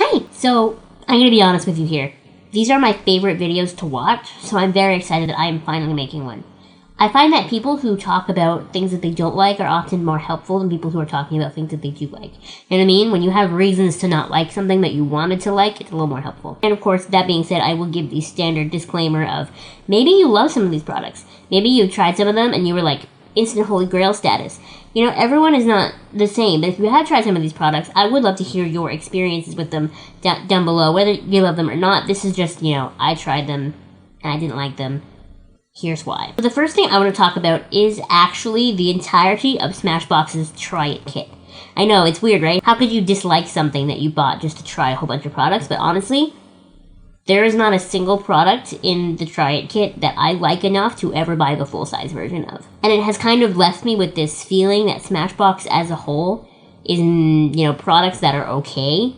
Alright, so I'm gonna be honest with you here. These are my favorite videos to watch, so I'm very excited that I am finally making one. I find that people who talk about things that they don't like are often more helpful than people who are talking about things that they do like. You know what I mean? When you have reasons to not like something that you wanted to like, it's a little more helpful. And of course, that being said, I will give the standard disclaimer of maybe you love some of these products. Maybe you tried some of them and you were like, instant holy grail status. You know, everyone is not the same, but if you have tried some of these products, I would love to hear your experiences with them down below, whether you love them or not. This is just, you know, I tried them and I didn't like them. Here's why. So the first thing I want to talk about is actually the entirety of Smashbox's Try It kit. I know, it's weird, right? How could you dislike something that you bought just to try a whole bunch of products? But honestly, there is not a single product in the Try It kit that I like enough to ever buy the full-size version of. And it has kind of left me with this feeling that Smashbox as a whole is, you know, products that are okay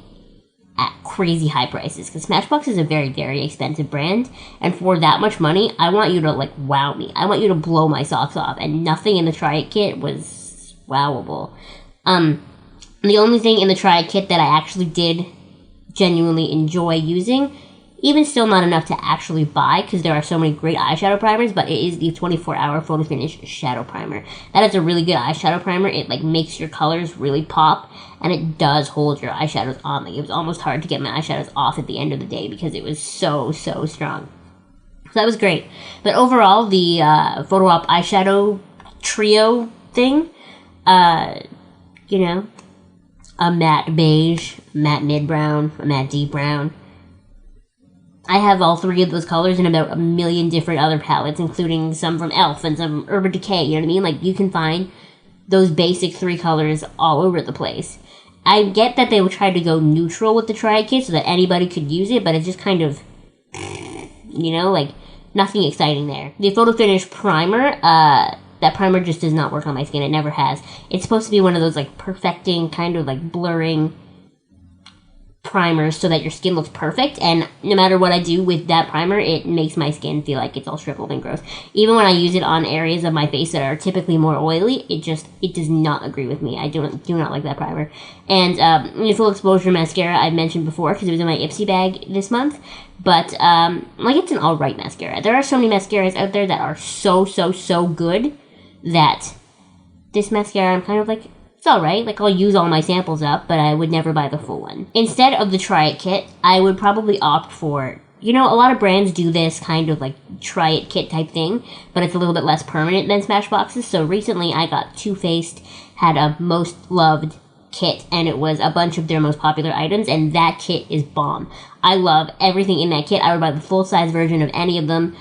at crazy high prices. Because Smashbox is a very, very expensive brand. And for that much money, I want you to, like, wow me. I want you to blow my socks off. And nothing in the Try It kit was wowable. The only thing in the Try It kit that I actually did genuinely enjoy using, even still not enough to actually buy, because there are so many great eyeshadow primers, but it is the 24-hour Photo Finish Shadow Primer. That is a really good eyeshadow primer. It, like, makes your colors really pop, and it does hold your eyeshadows on. Like, it was almost hard to get my eyeshadows off at the end of the day, because it was so, so strong. So that was great. But overall, the Photo Op eyeshadow trio thing, you know, a matte beige, matte mid-brown, a matte deep brown. I have all three of those colors in about a million different other palettes, including some from e.l.f. and some from Urban Decay, you know what I mean? Like, you can find those basic three colors all over the place. I get that they would try to go neutral with the Try It kit so that anybody could use it, but it's just kind of, you know, like, nothing exciting there. The Photo Finish Primer, that primer just does not work on my skin. It never has. It's supposed to be one of those, like, perfecting, kind of, like, blurring primers so that your skin looks perfect, and no matter what I do with that primer, it makes my skin feel like it's all shriveled and gross. Even when I use it on areas of my face that are typically more oily, it does not agree with me. I do not like that primer. And the Full Exposure Mascara I've mentioned before because it was in my Ipsy bag this month, but like, it's an alright mascara. There are so many mascaras out there that are so, so, so good that this mascara, I'm kind of like, it's alright, like, I'll use all my samples up, but I would never buy the full one. Instead of the Try It kit, I would probably opt for, you know, a lot of brands do this kind of, like, Try It kit type thing, but it's a little bit less permanent than Smashbox's. So recently I got Too Faced, had a Most Loved kit, and it was a bunch of their most popular items, and that kit is bomb. I love everything in that kit. I would buy the full-size version of any of them.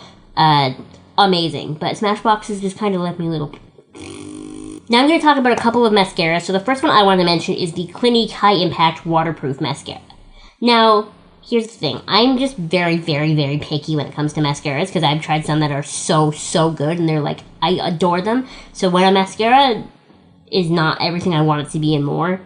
Amazing. But Smashbox has just kind of left me a little... Now I'm going to talk about a couple of mascaras. So the first one I want to mention is the Clinique High Impact Waterproof Mascara. Now, here's the thing. I'm just very, very, very picky when it comes to mascaras because I've tried some that are so, so good and they're like, I adore them. So when a mascara is not everything I want it to be and more,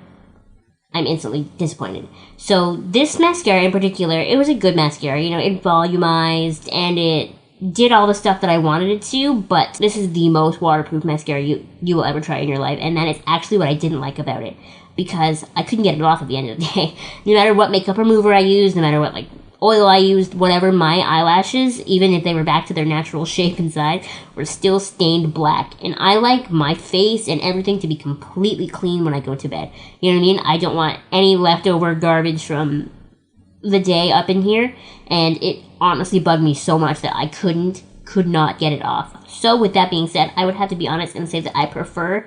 I'm instantly disappointed. So this mascara in particular, it was a good mascara. You know, it volumized and it did all the stuff that I wanted it to, but this is the most waterproof mascara you will ever try in your life, and that is actually what I didn't like about it, because I couldn't get it off at the end of the day. No matter what makeup remover I used, no matter what, like, oil I used, whatever, my eyelashes, even if they were back to their natural shape inside, were still stained black, and I like my face and everything to be completely clean when I go to bed. You know what I mean? I don't want any leftover garbage from the day up in here, and it honestly bugged me so much that I could not get it off. So with that being said, I would have to be honest and say that I prefer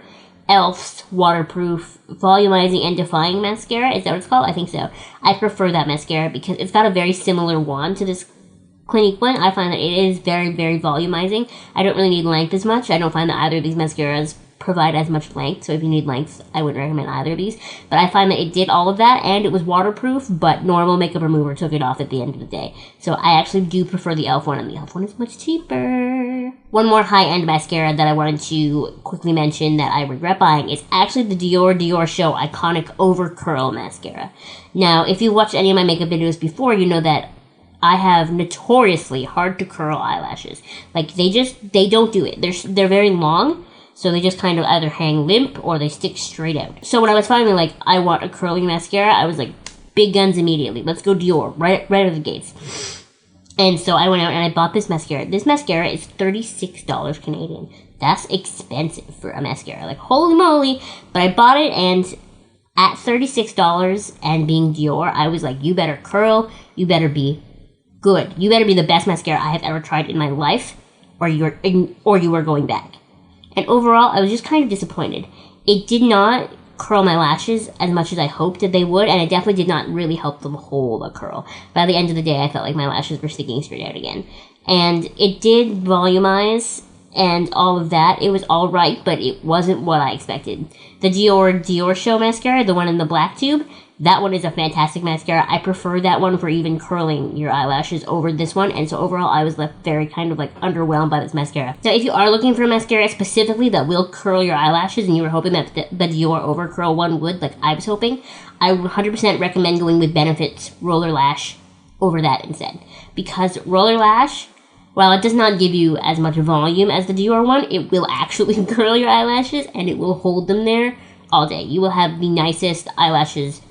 e.l.f.'s waterproof volumizing and defying mascara. Is that what it's called? I think so. I prefer that mascara because it's got a very similar wand to this Clinique one. I find that it is very, very volumizing. I don't really need length as much. I don't find that either of these mascaras provide as much length, so if you need length, I wouldn't recommend either of these. But I find that it did all of that, and it was waterproof, but normal makeup remover took it off at the end of the day. So I actually do prefer the e.l.f. one, and the e.l.f. one is much cheaper. One more high-end mascara that I wanted to quickly mention that I regret buying is actually the Dior Show Iconic Over Curl Mascara. Now, if you watched any of my makeup videos before, you know that I have notoriously hard to curl eyelashes. Like, they don't do it. They're very long, so they just kind of either hang limp or they stick straight out. So when I was finally like, I want a curling mascara, I was like, big guns immediately. Let's go Dior, right out of the gates. And so I went out and I bought this mascara. This mascara is $36 Canadian. That's expensive for a mascara. Like, holy moly. But I bought it, and at $36 and being Dior, I was like, you better curl. You better be good. You better be the best mascara I have ever tried in my life, or you are going back. And overall, I was just kind of disappointed. It did not curl my lashes as much as I hoped that they would, and it definitely did not really help them hold a curl. By the end of the day, I felt like my lashes were sticking straight out again. And it did volumize and all of that. It was all right, but it wasn't what I expected. The Dior Show mascara, the one in the black tube, that one is a fantastic mascara. I prefer that one for even curling your eyelashes over this one, and so overall I was left very kind of like underwhelmed by this mascara. So if you are looking for a mascara specifically that will curl your eyelashes and you were hoping that the Dior Over Curl one would, like I was hoping, I would 100% recommend going with Benefit's Roller Lash over that instead. Because Roller Lash, while it does not give you as much volume as the Dior one, it will actually curl your eyelashes and it will hold them there all day. You will have the nicest eyelashes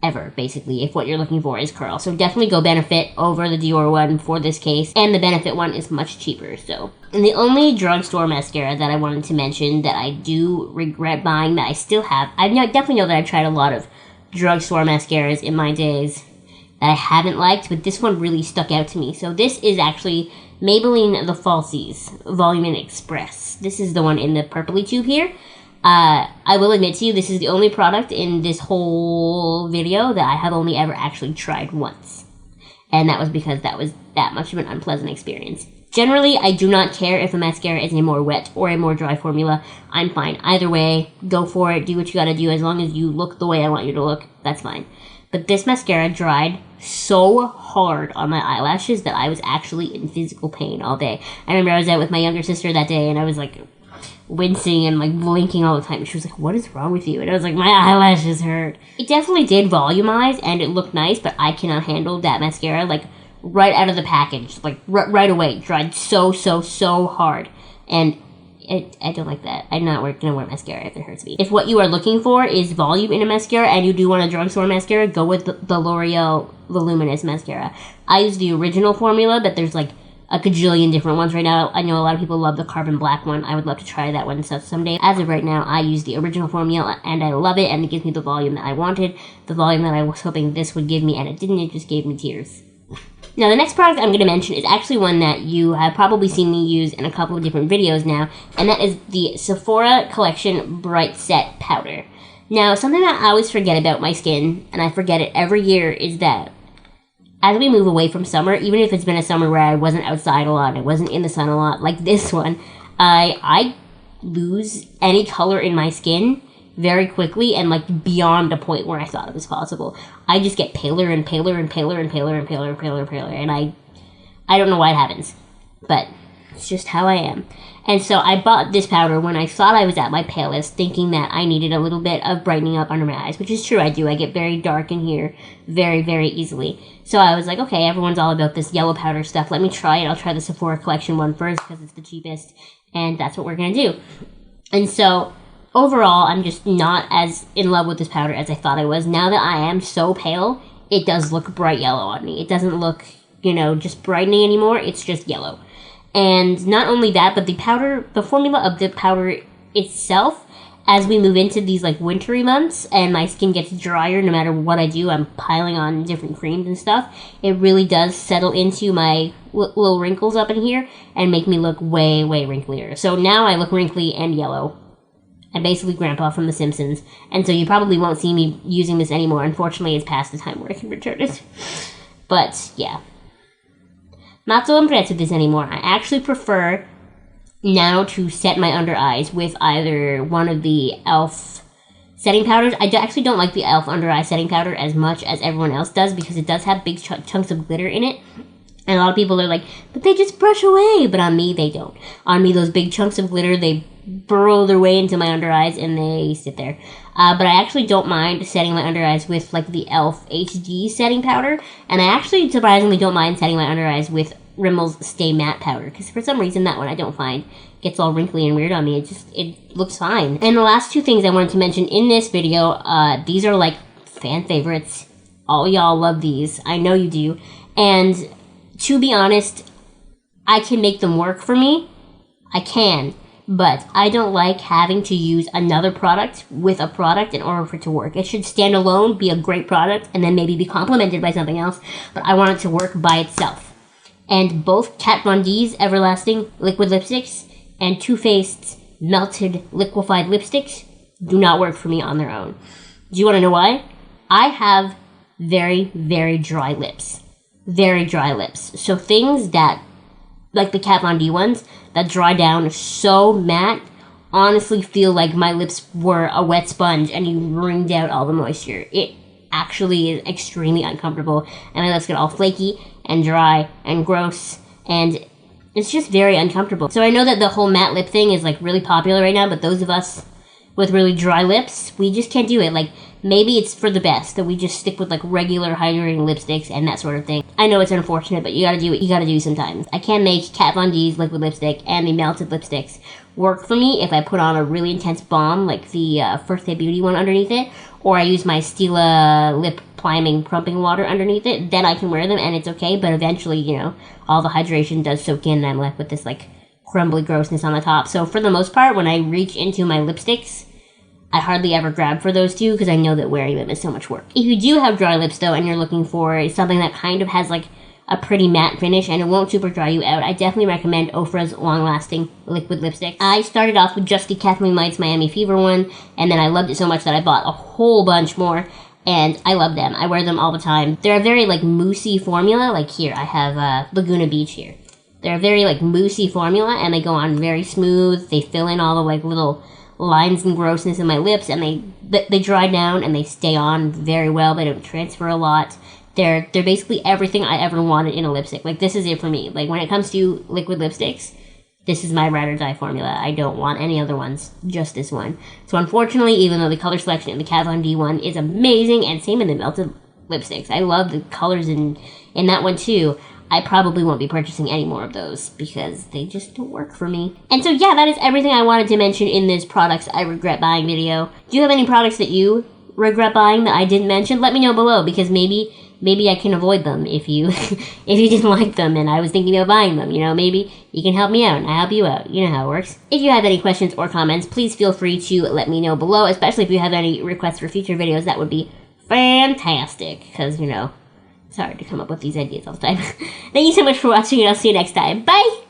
ever, basically, if what you're looking for is curl. So definitely go Benefit over the Dior one for this case, and the Benefit one is much cheaper. So, and the only drugstore mascara that I wanted to mention that I do regret buying that I still have, I definitely know that I've tried a lot of drugstore mascaras in my days that I haven't liked, but this one really stuck out to me. So this is actually Maybelline The Falsies Volume and Express. This is the one in the purpley tube here. I will admit to you, this is the only product in this whole video that I have only ever actually tried once. And that was because that was that much of an unpleasant experience. Generally, I do not care if a mascara is a more wet or a more dry formula. I'm fine. Either way, go for it, do what you gotta do. As long as you look the way I want you to look, that's fine. But this mascara dried so hard on my eyelashes that I was actually in physical pain all day. I remember I was out with my younger sister that day, and I was like wincing and like blinking all the time. She was like, "What is wrong with you?" And I was like, "My eyelashes hurt." It definitely did volumize and it looked nice, but I cannot handle that mascara like right out of the package, like right away. It dried so hard, and I don't like that. I'm not gonna wear mascara if it hurts me. If what you are looking for is volume in a mascara and you do want a drugstore mascara, go with the L'Oreal Voluminous mascara. I use the original formula, but there's like a gajillion different ones right now. I know a lot of people love the carbon black one. I would love to try that one someday. As of right now, I use the original formula and I love it, and it gives me the volume that I wanted, the volume that I was hoping this would give me, and it didn't. It just gave me tears. Now, the next product I'm going to mention is actually one that you have probably seen me use in a couple of different videos now, and that is the Sephora Collection Bright Set Powder. Now, something that I always forget about my skin, and I forget it every year, is that as we move away from summer, even if it's been a summer where I wasn't outside a lot, I wasn't in the sun a lot, like this one, I lose any color in my skin very quickly and like beyond a point where I thought it was possible. I just get paler and paler and paler and paler and paler and paler and paler, and I don't know why it happens, but it's just how I am. And so I bought this powder when I thought I was at my palest, thinking that I needed a little bit of brightening up under my eyes, which is true, I do. I get very dark in here very easily. So I was like, okay, everyone's all about this yellow powder stuff. Let me try it. I'll try the Sephora Collection one first because it's the cheapest, and that's what we're going to do. And so overall, I'm just not as in love with this powder as I thought I was. Now that I am so pale, it does look bright yellow on me. It doesn't look, just brightening anymore. It's just yellow. And not only that, but the formula of the powder itself, as we move into these like wintry months and my skin gets drier no matter what I do, I'm piling on different creams and stuff, it really does settle into my little wrinkles up in here and make me look way wrinklier. So now I look wrinkly and yellow. I'm basically Grandpa from The Simpsons, and so you probably won't see me using this anymore. Unfortunately, it's past the time where I can return it. But yeah. Not so impressed with this anymore. I actually prefer now to set my under eyes with either one of the e.l.f. setting powders. I actually don't like the e.l.f. under eye setting powder as much as everyone else does because it does have big chunks of glitter in it. And a lot of people are like, but they just brush away. But on me, they don't. On me, those big chunks of glitter, they burrow their way into my under eyes and they sit there. But I actually don't mind setting my under eyes with like the e.l.f. HD setting powder. And I actually surprisingly don't mind setting my under eyes with Rimmel's Stay Matte powder. Because for some reason that one I don't find gets all wrinkly and weird on me. It looks fine. And the last two things I wanted to mention in this video, these are like fan favorites. All y'all love these. I know you do. And to be honest, I can make them work for me. I can. But I don't like having to use another product with a product in order for it to work. It should stand alone, be a great product, and then maybe be complemented by something else. But I want it to work by itself. And both Kat Von D's Everlasting Liquid Lipsticks and Too Faced's Melted Liquefied Lipsticks do not work for me on their own. Do you want to know why? I have very, very dry lips. Very dry lips. So things that, like the Kat Von D ones, that dry down so matte, honestly feel like my lips were a wet sponge and you wringed out all the moisture. It actually is extremely uncomfortable, and my lips get all flaky and dry and gross, and it's just very uncomfortable. So I know that the whole matte lip thing is like really popular right now, but those of us with really dry lips, we just can't do it. Like, maybe it's for the best that we just stick with like regular hydrating lipsticks and that sort of thing. I know it's unfortunate, but you gotta do what you gotta do sometimes. I can make Kat Von D's liquid lipstick and the melted lipsticks work for me if I put on a really intense balm like the First Day Beauty one underneath it, or I use my Stila lip priming plumping water underneath it. Then I can wear them and it's okay, but eventually, you know, all the hydration does soak in and I'm left with this like crumbly grossness on the top. So for the most part, when I reach into my lipsticks, I hardly ever grab for those two because I know that wearing them is so much work. If you do have dry lips though and you're looking for something that kind of has like a pretty matte finish and it won't super dry you out, I definitely recommend Ofra's Long Lasting Liquid Lipstick. I started off with just the Kathleen Lights Miami Fever one, and then I loved it so much that I bought a whole bunch more, and I love them. I wear them all the time. They're a very like moussey formula. Like here, I have Laguna Beach here. They're a very like moussey formula and they go on very smooth. They fill in all the like little lines and grossness in my lips, and they dry down and they stay on very well. They don't transfer a lot. They're basically everything I ever wanted in a lipstick. Like, this is it for me. Like, when it comes to liquid lipsticks, this is my ride or die formula. I don't want any other ones, just this one. So unfortunately, even though the color selection in the Kat Von D one is amazing, and same in the melted lipsticks, I love the colors in that one too, I probably won't be purchasing any more of those because they just don't work for me. And so yeah, that is everything I wanted to mention in this products I regret buying video. Do you have any products that you regret buying that I didn't mention? Let me know below, because maybe I can avoid them if you if you didn't like them and I was thinking of buying them. You know, maybe you can help me out and I help you out. You know how it works. If you have any questions or comments, please feel free to let me know below, especially if you have any requests for future videos. That would be fantastic, because, you know, it's hard to come up with these ideas all the time. Thank you so much for watching, and I'll see you next time. Bye!